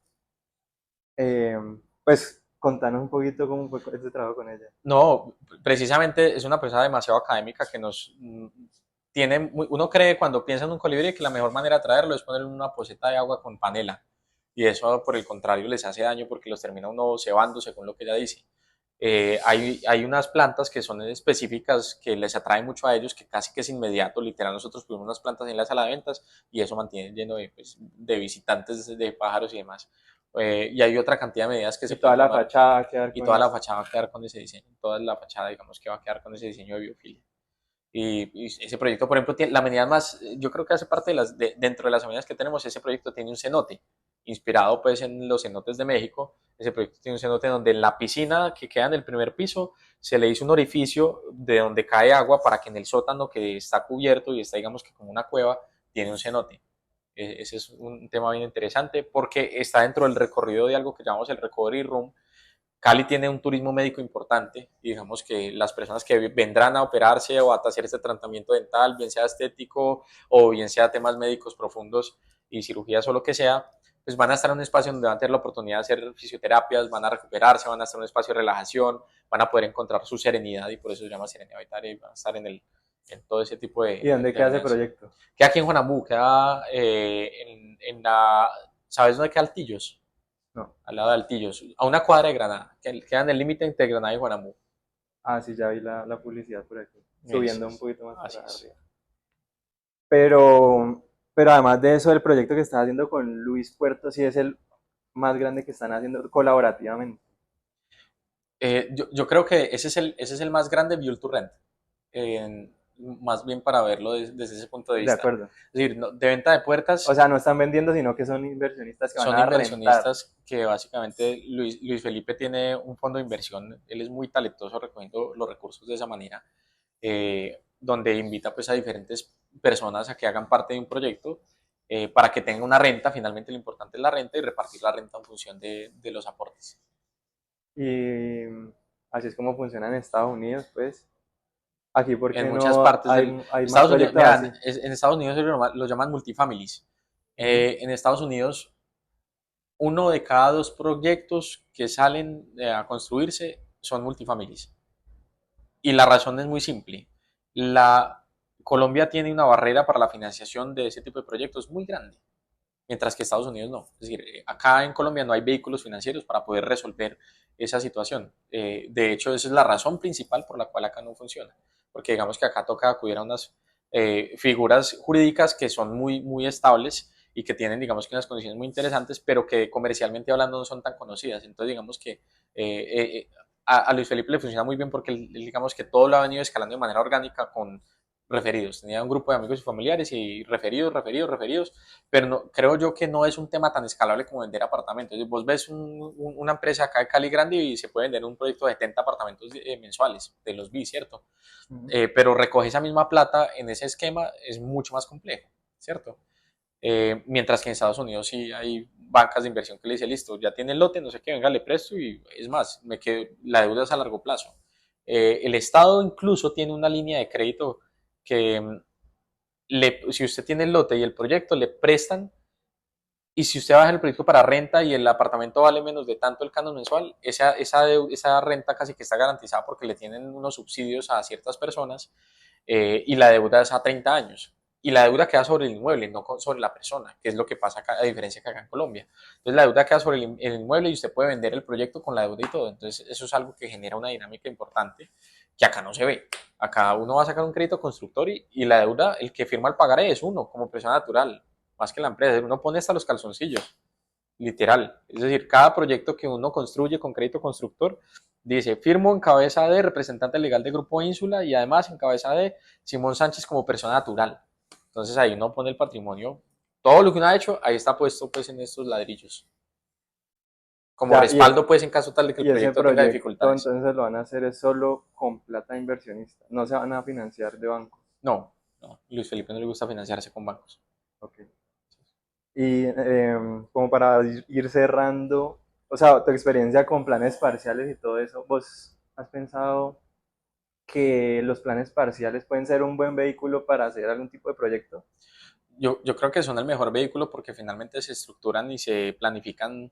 Eh, pues contanos un poquito cómo fue ese trabajo con ella. No, precisamente es una persona demasiado académica que tiene, uno cree cuando piensa en un colibrí que la mejor manera de traerlo es ponerle una poceta de agua con panela, y eso por el contrario les hace daño porque los termina uno cebando según lo que ella dice. Hay unas plantas que son específicas que les atraen mucho a ellos, que casi que es inmediato, literal nosotros tuvimos unas plantas en la sala de ventas y eso mantiene lleno de, pues, de visitantes, de pájaros y demás. Y hay otra cantidad de medidas que se Y toda pueden la tomar, fachada va a quedar y con toda la eso. fachada va a quedar con ese diseño, toda la fachada digamos que va a quedar con ese diseño de biofilia. Y ese proyecto, por ejemplo, tiene la amenidad más, yo creo que hace parte dentro de las amenidades que tenemos, ese proyecto tiene un cenote, inspirado pues en los cenotes de México. Ese proyecto tiene un cenote donde en la piscina que queda en el primer piso se le hizo un orificio de donde cae agua para que en el sótano que está cubierto y está digamos que como una cueva, tiene un cenote. Ese es un tema bien interesante porque está dentro del recorrido de algo que llamamos el Recovery Room. Cali tiene un turismo médico importante y digamos que las personas que vendrán a operarse o a hacer este tratamiento dental, bien sea estético o bien sea temas médicos profundos y cirugías o lo que sea, pues van a estar en un espacio donde van a tener la oportunidad de hacer fisioterapias, van a recuperarse, van a estar en un espacio de relajación, van a poder encontrar su serenidad y por eso se llama Serenidad Vital y van a estar en todo ese tipo ¿Y dónde de queda ese amenazas. proyecto? Queda aquí en Juanambú, queda en la, ¿sabes dónde queda Altillos? No. Al lado de Altillos, a una cuadra de Granada, que queda en el límite entre Granada y Juanamú. Ah, sí, ya vi la publicidad por aquí, Eso subiendo un es, poquito más así para es. arriba. Pero además de eso, el proyecto que estás haciendo con Luis Puerto sí es el más grande que están haciendo colaborativamente. Yo creo que ese es el más grande build to rent, más bien para verlo desde ese punto de De vista. acuerdo. Es decir, de venta de O puertas, sea, no están vendiendo, sino que son inversionistas que van son a rentar. inversionistas que básicamente Luis Felipe tiene un fondo de inversión, él es muy talentoso recogiendo los recursos de esa manera, donde invita pues a diferentes personas a que hagan parte de un proyecto para que tenga una renta, finalmente lo importante es la renta y repartir la renta en función de los aportes. Y así es como funciona en Estados Unidos, pues. Aquí, ¿por En qué muchas no partes hay, del hay más Estados Unidos, proyectos vean, así? en Estados Unidos lo llaman multifamilies. Ujú. En Estados Unidos, uno de cada dos proyectos que salen a construirse son multifamilies. Y la razón es muy simple. La, Colombia tiene una barrera para la financiación de ese tipo de proyectos muy grande, mientras que Estados Unidos no. Es decir, acá en Colombia no hay vehículos financieros para poder resolver esa situación. De hecho, esa es la razón principal por la cual acá no funciona, porque digamos que acá toca acudir a unas figuras jurídicas que son muy estables y que tienen, digamos que unas condiciones muy interesantes, pero que comercialmente hablando no son tan conocidas. Entonces, digamos que a Luis Felipe le funciona muy bien porque digamos que todo lo ha venido escalando de manera orgánica con referidos. Tenía un grupo de amigos y familiares y referidos, pero no, creo yo que no es un tema tan escalable como vender apartamentos. Vos ves una empresa acá de Cali grande y se puede vender un proyecto de 70 apartamentos mensuales, de los vi, ¿cierto? Ujú. Pero recoger esa misma plata en ese esquema es mucho más complejo, ¿cierto? Mientras que en Estados Unidos sí hay bancas de inversión que le dice, listo, ya tiene el lote, no sé qué, venga, le presto y es más, la deuda es a largo plazo. El Estado incluso tiene una línea de crédito que si usted tiene el lote y el proyecto, le prestan, y si usted baja el proyecto para renta y el apartamento vale menos de tanto el canon mensual, esa renta casi que está garantizada porque le tienen unos subsidios a ciertas personas, y la deuda es a 30 años. Y la deuda queda sobre el inmueble, no sobre la persona, que es lo que pasa acá, a diferencia que acá en Colombia. Entonces la deuda queda sobre el inmueble y usted puede vender el proyecto con la deuda y todo. Entonces eso es algo que genera una dinámica importante que acá no se ve. Acá uno va a sacar un crédito constructor y la deuda, el que firma el pagaré es uno, como persona natural, más que la empresa. Uno pone hasta los calzoncillos, literal. Es decir, cada proyecto que uno construye con crédito constructor dice, firmo en cabeza de representante legal de Grupo Ínsula y además en cabeza de Simón Sánchez como persona natural. Entonces ahí uno pone el patrimonio, todo lo que uno ha hecho, ahí está puesto pues en estos ladrillos. Como Ya, respaldo pues en caso tal de que el y ese proyecto tenga proyecto dificultades. entonces lo van a hacer es solo con plata de inversionista, no se van a financiar de banco. No, no, Luis Felipe no le gusta financiarse con bancos. Ok. Y como para ir cerrando, o sea, tu experiencia con planes parciales y todo eso, ¿vos has pensado que los planes parciales pueden ser un buen vehículo para hacer algún tipo de proyecto? Yo creo que son el mejor vehículo porque finalmente se estructuran y se planifican,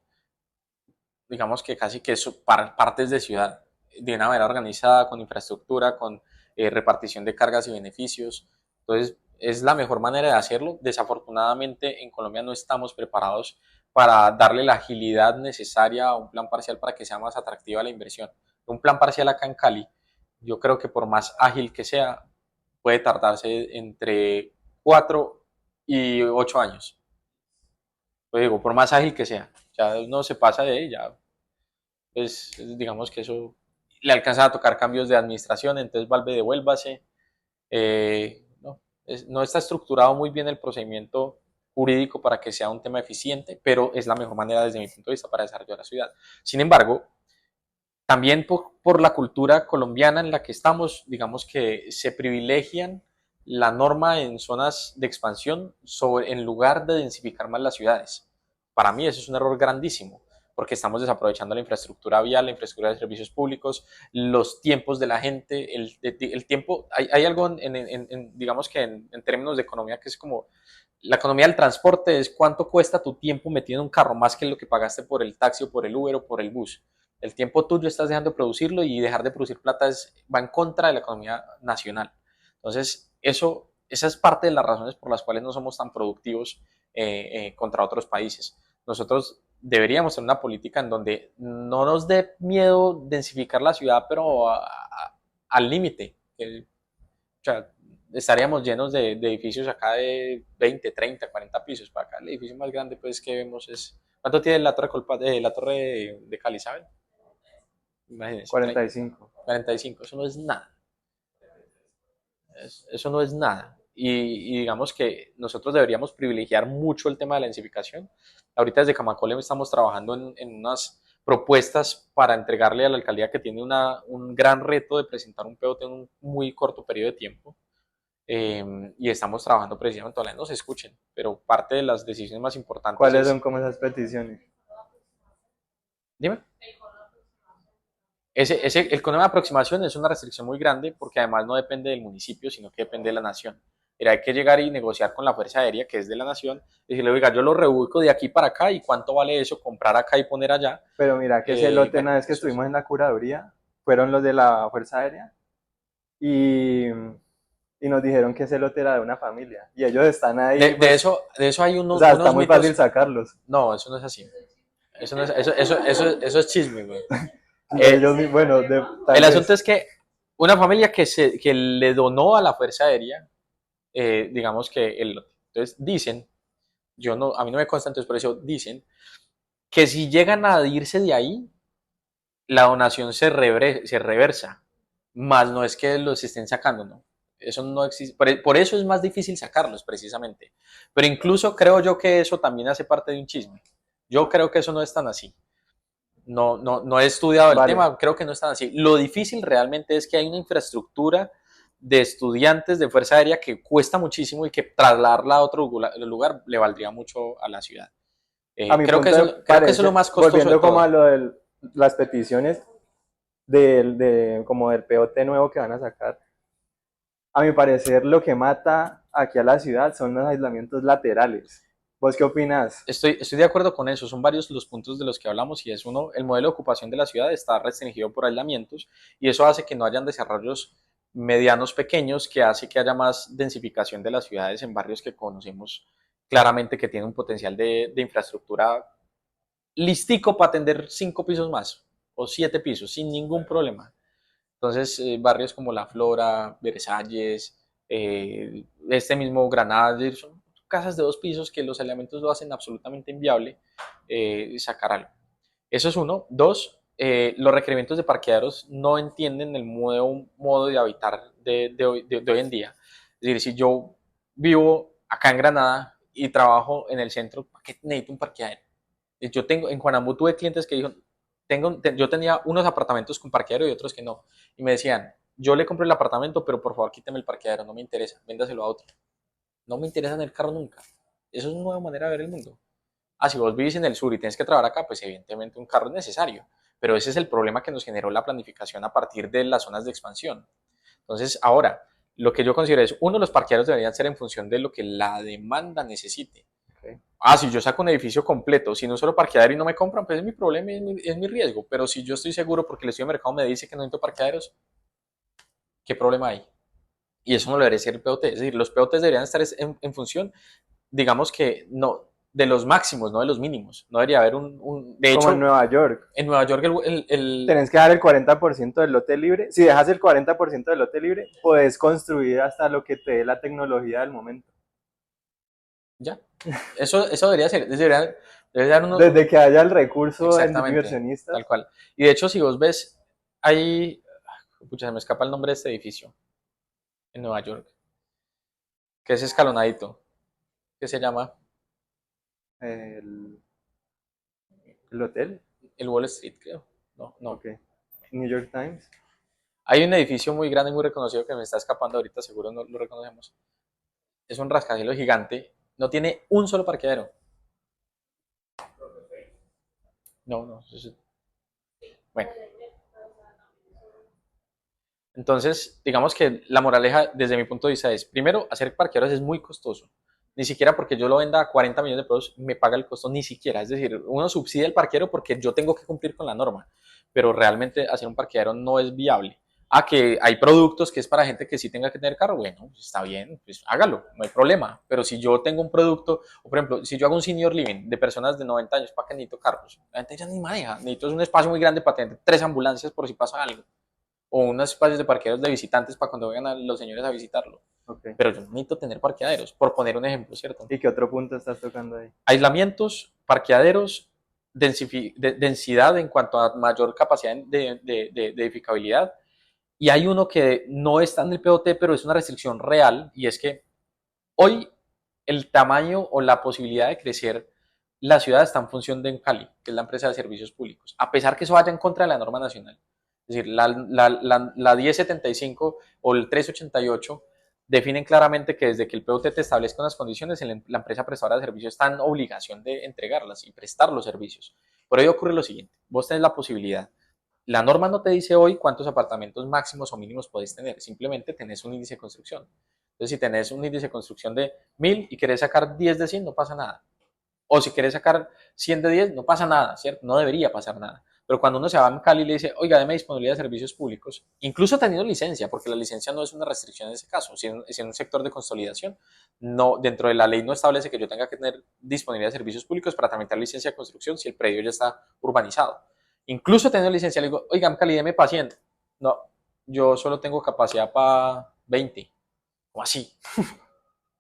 digamos que casi que partes de ciudad, de una manera organizada, con infraestructura, con repartición de cargas y beneficios. Entonces, es la mejor manera de hacerlo. Desafortunadamente, en Colombia no estamos preparados para darle la agilidad necesaria a un plan parcial para que sea más atractiva la inversión. Un plan parcial acá en Cali, yo creo que por más ágil que sea, puede tardarse entre 4 y 8 años. Pues digo, por más ágil que sea, ya uno se pasa de ahí, ya pues digamos que eso le alcanza a tocar cambios de administración, entonces Valve devuélvase. No, no está estructurado muy bien el procedimiento jurídico para que sea un tema eficiente, pero es la mejor manera desde mi punto de vista para desarrollar la ciudad. Sin embargo, también por la cultura colombiana en la que estamos, digamos que se privilegian la norma en zonas de expansión en lugar de densificar más las ciudades. Para mí eso es un error grandísimo, porque estamos desaprovechando la infraestructura vial, la infraestructura de servicios públicos, los tiempos de la gente, el tiempo, hay algo digamos que en términos de economía que es como, la economía del transporte es cuánto cuesta tu tiempo metido en un carro, más que lo que pagaste por el taxi o por el Uber o por el bus. El tiempo tuyo estás dejando de producirlo y dejar de producir plata va en contra de la economía nacional. Entonces, esa es parte de las razones por las cuales no somos tan productivos contra otros países. Nosotros deberíamos tener una política en donde no nos dé miedo densificar la ciudad, pero al límite. O sea, estaríamos llenos de edificios acá de 20, 30, 40 pisos. Para acá el edificio más grande pues que vemos es... ¿Cuánto tiene la torre de Cali, saben? Imagínense, 45. 45, eso no es nada. Eso no es nada. Y digamos que nosotros deberíamos privilegiar mucho el tema de la densificación. Ahorita desde Camacole estamos trabajando en unas propuestas para entregarle a la alcaldía que tiene un gran reto de presentar un POT en un muy corto periodo de tiempo. Y estamos trabajando precisamente, todavía no se escuchen, pero parte de las decisiones más importantes ¿Cuáles son es, como esas peticiones? dime. El cono de aproximación es una restricción muy grande porque además no depende del municipio, sino que depende de la nación. Pero hay que llegar y negociar con la Fuerza Aérea, que es de la nación, y decirle, oiga, yo lo reubico de aquí para acá y cuánto vale eso, comprar acá y poner allá. Pero mira que ese lote, Bueno, una vez que eso es. estuvimos en la curaduría, fueron los de la Fuerza Aérea y nos dijeron que ese lote era de una familia. Y ellos están ahí, pues, De eso hay o sea, está unos muy fácil mitos. sacarlos. No, eso no es así. Eso, no es, eso es chisme, güey. Ellos, bueno, El tal asunto vez. es que una familia que le donó a la Fuerza Aérea, digamos que el lote. Entonces dicen, yo no, a mí no me consta, entonces por eso dicen que si llegan a irse de ahí, la donación se reversa, más no es que los estén sacando, ¿no? Eso no existe, por eso es más difícil sacarlos precisamente. Pero incluso creo yo que eso también hace parte de un chisme. Yo creo que eso no es tan así. No he estudiado el Vale. tema, creo que no es tan así. Lo difícil realmente es que hay una infraestructura de estudiantes de Fuerza Aérea que cuesta muchísimo y que trasladarla a otro lugar le valdría mucho a la ciudad. A mi punto de Creo que eso es lo parece, más costoso de volviendo como a todo. lo de las peticiones como del POT nuevo que van a sacar, A mi parecer, lo que mata aquí a la ciudad son los aislamientos laterales. ¿Vos qué opinas? Estoy de acuerdo con eso, son varios los puntos de los que hablamos y es uno, el modelo de ocupación de la ciudad está restringido por aislamientos y eso hace que no hayan desarrollos medianos pequeños, que hace que haya más densificación de las ciudades en barrios que conocemos claramente que tienen un potencial de infraestructura listico para atender 5 pisos más o 7 pisos sin ningún problema. Entonces, barrios como La Flora, Versalles, este mismo Granada, son casas de 2 pisos que los elementos lo hacen absolutamente inviable sacar algo. Eso es uno. Dos, los requerimientos de parqueaderos no entienden el nuevo modo de habitar de hoy en día. Es decir, si yo vivo acá en Granada y trabajo en el centro, ¿para qué necesito un parqueadero? Yo tengo, en Juanambu tuve clientes que dijeron, yo tenía unos apartamentos con parqueadero y otros que no. Y me decían, yo le compré el apartamento, pero por favor quíteme el parqueadero, no me interesa, véndaselo a otro. No me interesa en el carro nunca. Eso es una nueva manera de ver el mundo. Ah, si vos vivís en el sur y tienes que trabajar acá, pues evidentemente un carro es necesario. Pero ese es el problema que nos generó la planificación a partir de las zonas de expansión. Entonces, ahora, lo que yo considero es, uno, los parqueaderos deberían ser en función de lo que la demanda necesite. Okay. Ah, si yo saco un edificio completo, si no solo parqueadero y no me compran, pues es mi problema y es mi riesgo. Pero si yo estoy seguro porque el estudio de mercado me dice que no necesito parqueaderos, ¿qué problema hay? Y eso no lo debería ser el POT. Es decir, los POTs deberían estar en función, digamos que no, de los máximos, no de los mínimos. No debería haber de Como en hecho, Nueva York. en Nueva York Tenés que dar el 40% del lote libre. Si dejas el 40% del lote libre, puedes construir hasta lo que te dé la tecnología del momento. ya, eso debería ser, debería dar Desde que haya el recurso de exactamente, inversionistas. tal cual. Y de hecho, si vos ves, hay, pucha, se me escapa el nombre de este edificio en Nueva York, que es escalonadito, que se llama El, el hotel. el Wall Street, creo. No, no. Ok. New York Times. Hay un edificio muy grande y muy reconocido que me está escapando ahorita, seguro no lo reconocemos. Es un rascacielos gigante, no tiene un solo parqueadero. No, no. Bueno, entonces, digamos que la moraleja desde mi punto de vista es, primero, hacer parqueaderos es muy costoso. Ni siquiera porque yo lo venda a 40 millones de pesos me paga el costo, ni siquiera. Es decir, uno subsidia el parqueadero porque yo tengo que cumplir con la norma, pero realmente hacer un parqueadero no es viable. Ah, que hay productos que es para gente que sí tenga que tener carro, bueno, pues está bien, pues hágalo, no hay problema. Pero si yo tengo un producto, o por ejemplo, si yo hago un senior living de personas de 90 años, ¿para qué necesito carros? La gente ya ni maneja, necesito un espacio muy grande para tener 3 ambulancias por si pasa algo o unos espacios de parqueaderos de visitantes para cuando vengan los señores a visitarlo. Okay. Pero yo no necesito tener parqueaderos, por poner un ejemplo, ¿cierto? ¿Y qué otro punto estás tocando ahí? Aislamientos, parqueaderos, densidad en cuanto a mayor capacidad de edificabilidad. Y hay uno que no está en el POT, pero es una restricción real, y es que hoy el tamaño o la posibilidad de crecer la ciudad está en función de Cali, que es la empresa de servicios públicos, a pesar que eso vaya en contra de la norma nacional. Es decir, la 1075 o el 388 definen claramente que desde que el POT te establezca unas condiciones, la empresa prestadora de servicios está en obligación de entregarlas y prestar los servicios. Por ello ocurre lo siguiente, vos tenés la posibilidad, la norma no te dice hoy cuántos apartamentos máximos o mínimos podés tener, simplemente tenés un índice de construcción. Entonces, si tenés un índice de construcción de 1000 y querés sacar 10 de 100, no pasa nada. O si querés sacar 100 de 10, no pasa nada, ¿cierto? No debería pasar nada. Pero cuando uno se va a Cali y le dice, oiga, deme disponibilidad de servicios públicos, incluso teniendo licencia, porque la licencia no es una restricción en ese caso, si en un sector de consolidación, no, dentro de la ley no establece que yo tenga que tener disponibilidad de servicios públicos para tramitar licencia de construcción si el predio ya está urbanizado. Incluso teniendo licencia, le digo, oiga, Cali, deme para 100. No, yo solo tengo capacidad para 20. ¿O así?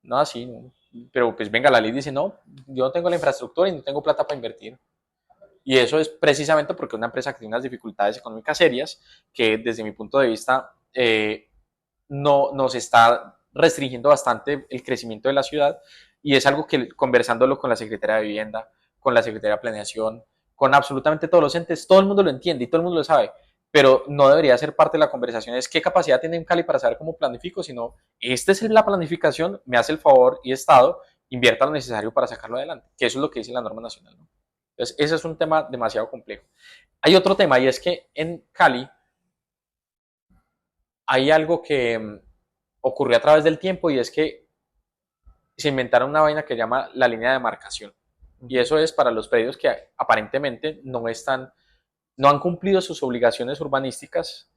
No, así, no. Pero pues venga, la ley dice, no, yo no tengo la infraestructura y no tengo plata para invertir. Y eso es precisamente porque una empresa que tiene unas dificultades económicas serias, que desde mi punto de vista no, nos está restringiendo bastante el crecimiento de la ciudad, y es algo que conversándolo con la Secretaría de Vivienda, con la Secretaría de Planeación, con absolutamente todos los entes, todo el mundo lo entiende y todo el mundo lo sabe, pero no debería ser parte de la conversación es qué capacidad tiene Cali para saber cómo planifico, sino esta es la planificación, me hace el favor y Estado invierta lo necesario para sacarlo adelante, que eso es lo que dice la norma nacional, ¿no? Entonces, ese es un tema demasiado complejo. Hay otro tema y es que en Cali hay algo que ocurrió a través del tiempo y es que se inventaron una vaina que llama la línea de demarcación. Y eso es para los predios que aparentemente no han cumplido sus obligaciones urbanísticas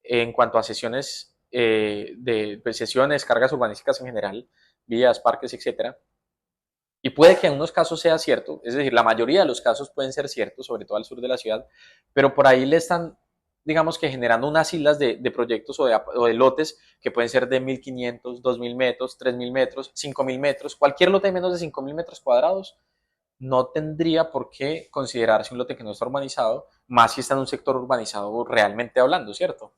en cuanto a sesiones pues, sesiones, cargas urbanísticas en general, vías, parques, etcétera. Y puede que en unos casos sea cierto, es decir, la mayoría de los casos pueden ser ciertos, sobre todo al sur de la ciudad, pero por ahí le están, digamos que generando unas islas de proyectos o de lotes que pueden ser de 1.500, 2.000 metros, 3.000 metros, 5.000 metros, cualquier lote de menos de 5.000 metros cuadrados no tendría por qué considerarse un lote que no está urbanizado, más si está en un sector urbanizado realmente hablando, ¿cierto?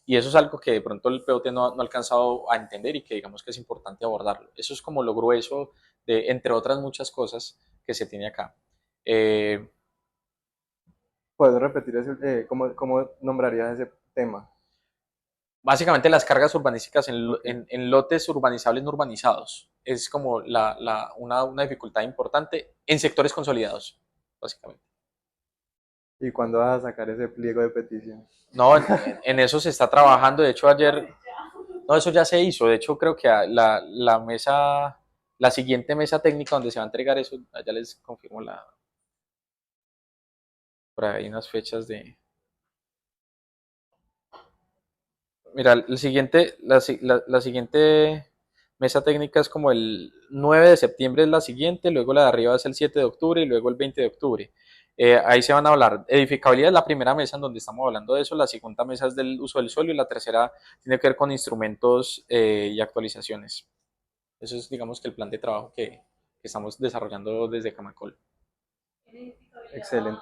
Y eso es algo que de pronto el POT no ha alcanzado a entender y que digamos que es importante abordarlo. Eso es como lo grueso de, entre otras muchas cosas, que se tiene acá. ¿Puedes repetir cómo nombrarías ese tema? Básicamente las cargas urbanísticas en lotes urbanizables no urbanizados. Es como una dificultad importante en sectores consolidados, básicamente. ¿Y cuándo vas a sacar ese pliego de petición? No, en eso se está trabajando. De hecho, ayer, no, eso ya se hizo. De hecho, creo que la mesa, la siguiente mesa técnica donde se va a entregar eso, ya les confirmo por ahí unas fechas de. Mira, la siguiente mesa técnica es como el 9 de septiembre es la siguiente, luego la de arriba es el 7 de octubre y luego el 20 de octubre. Ahí se van a hablar. Edificabilidad es la primera mesa en donde estamos hablando de eso, la segunda mesa es del uso del suelo y la tercera tiene que ver con instrumentos y actualizaciones. Eso es, digamos, que el plan de trabajo que estamos desarrollando desde Camacol. Excelente.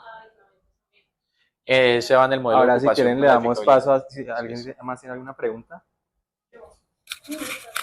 Se va en el modelo de Ahora, si ocupación quieren, con le la damos edificabilidad. paso a si Eso alguien es. más tiene alguna pregunta.